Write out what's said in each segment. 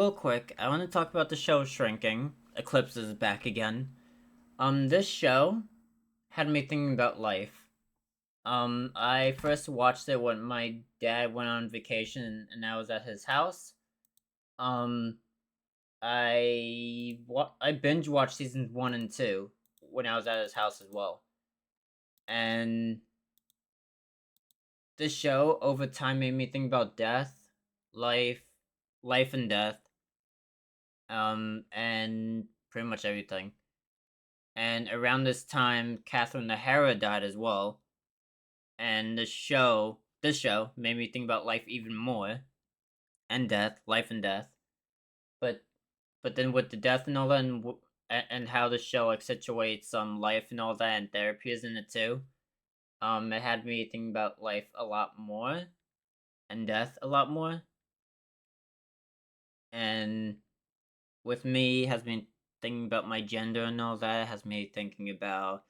real quick, I want to talk about the show Shrinking. Eclipse is back again. This show had me thinking about life. I first watched it when my dad went on vacation and I was at his house. Um, I binge watched seasons 1 and 2 when I was at his house as well. And this show over time made me think about death, life, life and death, and pretty much everything. And around this time, Catherine O'Hara died as well. And this show, made me think about life even more, and death, life and death. But but then with the death and all that, and how the show accentuates life and all that, and therapy is in it too. It had me thinking about life a lot more, and death a lot more. And with me, has been thinking about my gender and all that. Has me thinking about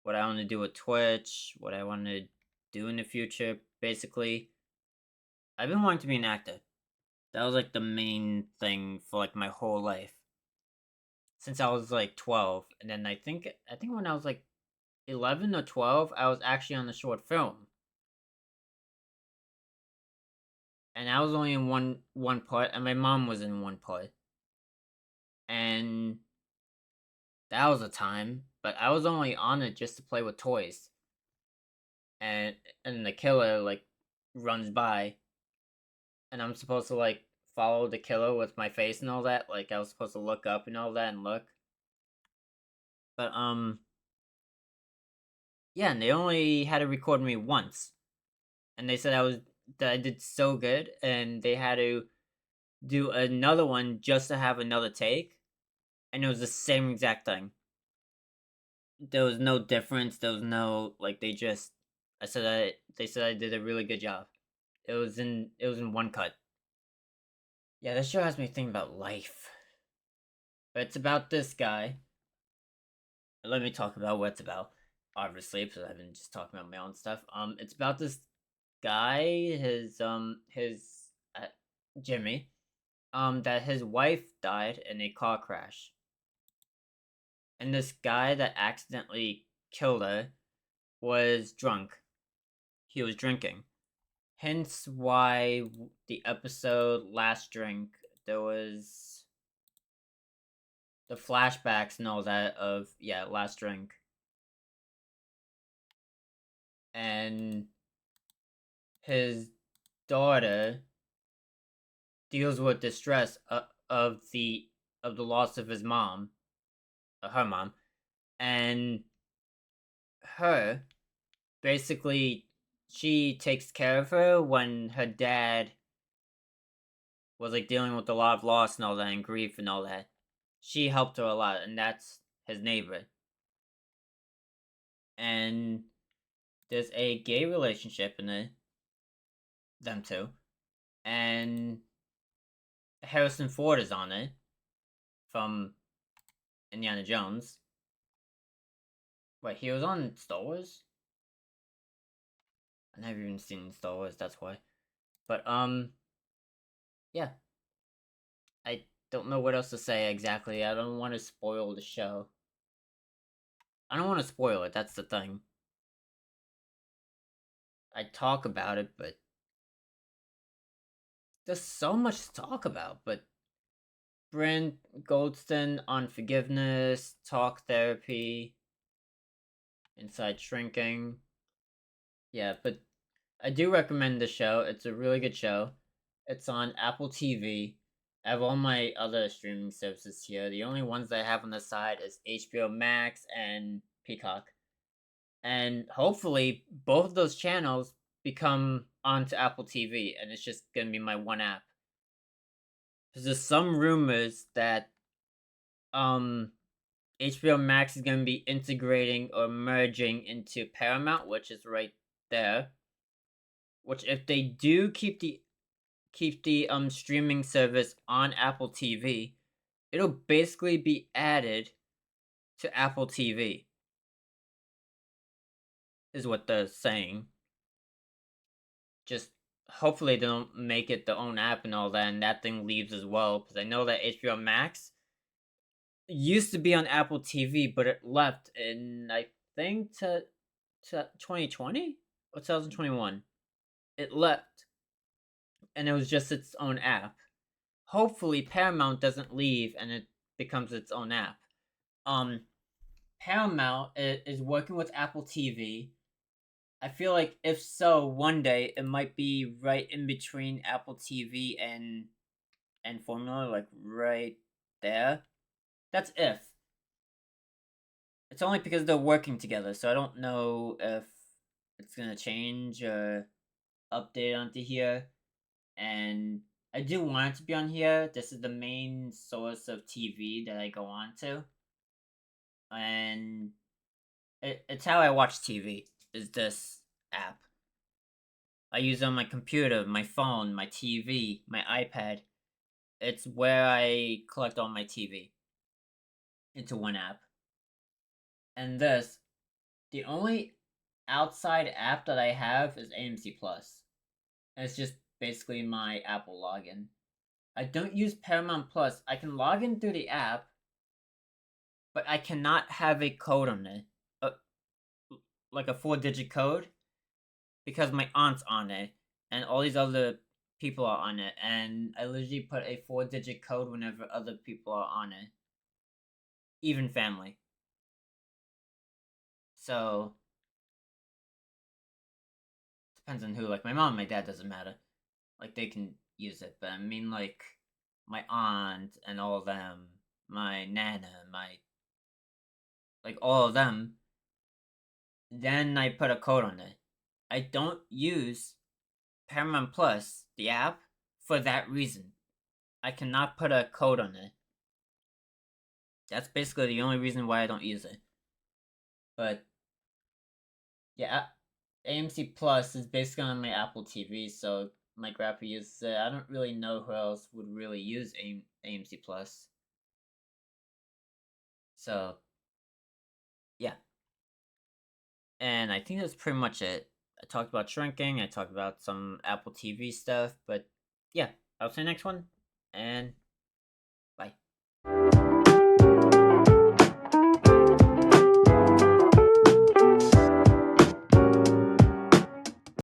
what I want to do with Twitch, what I want to do in the future. Basically, I've been wanting to be an actor. That was like the main thing for like my whole life since I was like 12, and then I think when I was like 11 or 12, I was actually on a short film, and I was only in one part, and my mom was in one part, and that was a time. But I was only on it just to play with toys, and the killer like runs by and I'm supposed to like follow the killer with my face and all that. Like I was supposed to look up and all that and look. But yeah, and they only had to record me once. And they said that I did so good and they had to do another one just to have another take. And it was the same exact thing. There was no difference. There was no like they said I did a really good job. It was in one cut. Yeah, this show has me thinking about life. But it's about this guy. Let me talk about what it's about. Obviously, because I've been just talking about my own stuff. It's about this guy, his uh, Jimmy. That his wife died in a car crash, and this guy that accidentally killed her was drunk. He was drinking. Hence, why the episode Last Drink there was the flashbacks and all that of Last Drink, and his daughter deals with distress of the loss of his mom, her mom, and her basically she takes care of her when her dad was like dealing with a lot of loss and all that and grief and all that. She helped her a lot, and that's his neighbor. And there's a gay relationship in them two, and Harrison Ford is on it from Indiana Jones. Wait, he was on Star Wars? I never even seen Star Wars, that's why. But yeah. I don't know what else to say exactly. I don't want to spoil the show. I don't want to spoil it, that's the thing. I talk about it, but there's so much to talk about. But Brent Goldston on forgiveness, talk therapy, inside shrinking. Yeah, but I do recommend the show. It's a really good show. It's on Apple TV. I have all my other streaming services here. The only ones that I have on the side is HBO Max and Peacock. And hopefully both of those channels become onto Apple TV and it's just going to be my one app. Because there's some rumors that um HBO Max is going to be integrating or merging into Paramount, which is right there. Which if they do keep the streaming service on Apple TV, it'll basically be added to Apple TV. Is what they're saying. Just hopefully they don't make it their own app and all that, and that thing leaves as well. Because I know that HBO Max used to be on Apple TV, but it left in I think to 2020 or 2021. It left, and it was just its own app. Hopefully, Paramount doesn't leave and it becomes its own app. Um, Paramount is working with Apple TV. I feel like if so, one day it might be right in between Apple TV and Formula, like right there. That's if. It's only because they're working together, so I don't know if it's gonna change or update onto here. And I do want it to be on here. This is the main source of TV that I go on to, and it's how I watch TV. Is this app? I use it on my computer, my phone, my TV, my iPad. It's where I collect all my TV into one app. And this, the only outside app that I have is AMC Plus. And it's just basically my Apple login. I don't use Paramount Plus. I can log in through the app, but I cannot have a code on it. Uh, like a 4-digit code, because my aunt's on it, and all these other people are on it, and I literally put a 4-digit code whenever other people are on it, even family. So depends on who. Like my mom, and my dad doesn't matter. Like they can use it, but I mean like my aunt and all of them, my nana, my like all of them. Then I put a code on it. I don't use Paramount Plus, the app, for that reason. I cannot put a code on it. That's basically the only reason why I don't use it. But yeah, AMC Plus is basically on my Apple TV, so my grandpa uses it. I don't really know who else would really use AMC Plus. So yeah, and I think that's pretty much it. I talked about shrinking. I talked about some Apple TV stuff, but yeah, I'll see you next one, and